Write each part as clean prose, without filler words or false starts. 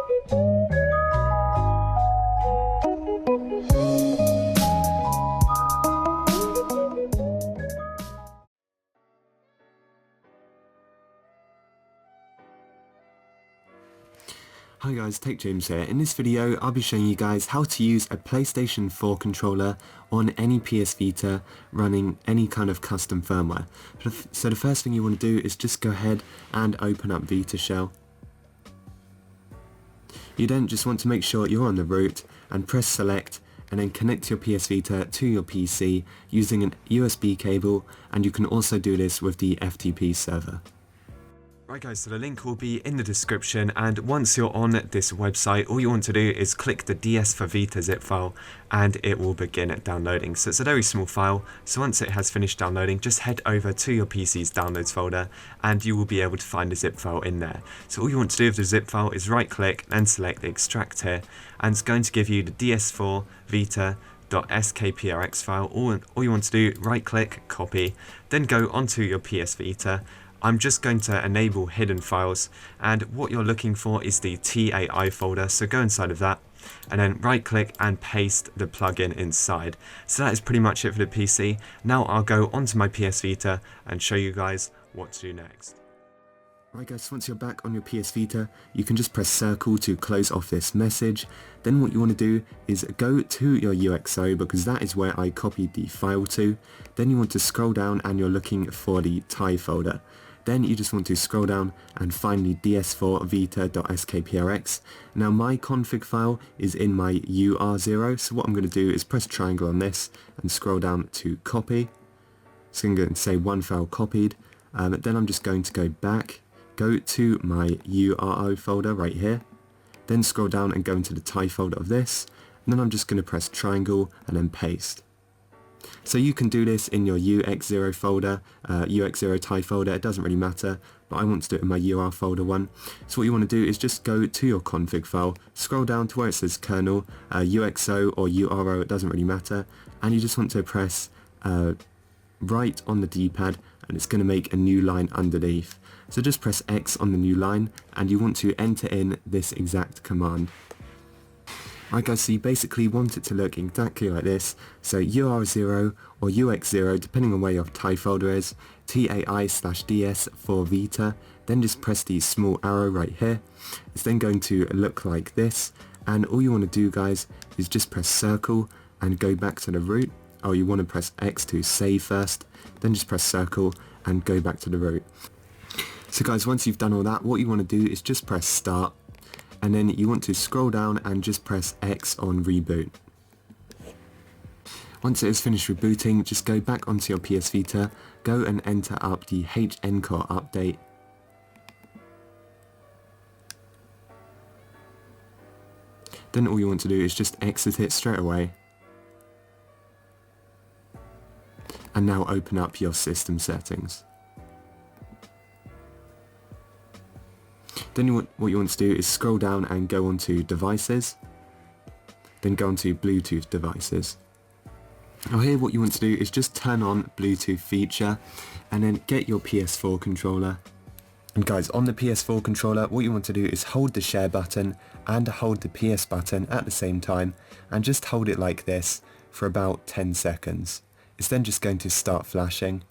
Hi guys, Tech James here. In this video I'll be showing you guys how to use a PlayStation 4 controller on any PS Vita running any kind of custom firmware. So the first thing you want to do is just go ahead and open up Vita Shell. You then just want to make sure you're on the root and press select and then connect your PS Vita to your PC using an USB cable, and you can also do this with the FTP server. Right guys, so the link will be in the description, and once you're on this website, all you want to do is click the DS for Vita zip file and it will begin downloading. So it's a very small file, so once it has finished downloading, just head over to your PC's downloads folder and you will be able to find the zip file in there. So all you want to do with the zip file is right click and select the extract here, and it's going to give you the DS4 Vita.skprx file. All you want to do, right click, copy, then go onto your PS Vita. I'm just going to enable hidden files, and what you're looking for is the TAI folder, so go inside of that and then right click and paste the plugin inside. So that is pretty much it for the PC. Now I'll go onto my PS Vita and show you guys what to do next. Right guys, once you're back on your PS Vita, you can just press circle to close off this message. Then what you want to do is go to your UXO, because that is where I copied the file to. Then you want to scroll down and you're looking for the TIE folder. Then you just want to scroll down and find the DS4 Vita.skprx. Now my config file is in my UR0, so what I'm going to do is press triangle on this and scroll down to copy. So I'm going to say one file copied. Then I'm just going to go back, go to my URO folder right here, then scroll down and go into the TIE folder of this, and then I'm just going to press triangle and then paste. So you can do this in your UX0 folder, UX0 TIE folder, it doesn't really matter, but I want to do it in my UR folder one. So what you want to do is just go to your config file, scroll down to where it says kernel, UXO or URO, it doesn't really matter, and you just want to press right on the D-pad, and it's going to make a new line underneath. So just press X on the new line, and you want to enter in this exact command. Right guys, so you basically want it to look exactly like this. So UR0 or UX0, depending on where your TIE folder is, TAI/DS for Vita, then just press the small arrow right here. It's then going to look like this, and all you want to do guys is just press circle and go back to the root, or you want to press X to save first, then just press circle and go back to the root. So guys, once you've done all that, what you want to do is just press start, and then you want to scroll down and just press X on reboot. Once it is finished rebooting, just go back onto your PS Vita, go and enter up the h-encore update. Then all you want to do is just exit it straight away. And now open up your system settings. Then what you want to do is scroll down and go onto devices, then go onto Bluetooth devices. Now here what you want to do is just turn on Bluetooth feature and then get your PS4 controller. And guys, on the PS4 controller, what you want to do is hold the share button and hold the PS button at the same time, and just hold it like this for about 10 seconds. It's then just going to start flashing.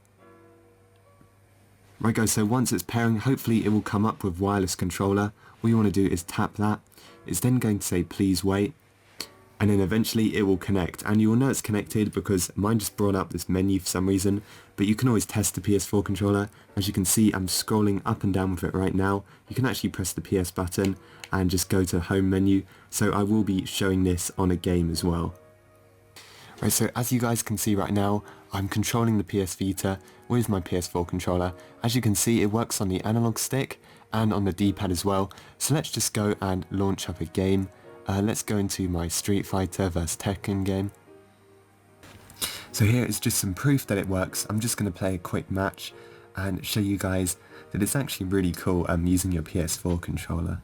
Right guys, so once it's pairing, hopefully it will come up with wireless controller. All you want to do is tap that. It's then going to say please wait, and then eventually it will connect, and you will know it's connected because mine just brought up this menu for some reason, but you can always test the PS4 controller. As you can see, I'm scrolling up and down with it right now. You can actually press the PS button and just go to home menu, so I will be showing this on a game as well. Right, so as you guys can see right now, I'm controlling the PS Vita with my PS4 controller. As you can see, it works on the analog stick and on the D-pad as well. So let's just go and launch up a game. Let's go into my Street Fighter vs Tekken game. So here is just some proof that it works. I'm just going to play a quick match and show you guys that it's actually really cool using your PS4 controller.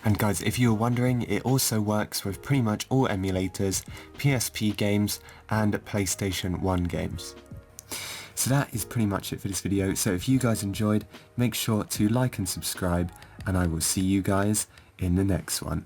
And guys, if you were wondering, it also works with pretty much all emulators, PSP games and PlayStation 1 games. So that is pretty much it for this video. So if you guys enjoyed, make sure to like and subscribe, and I will see you guys in the next one.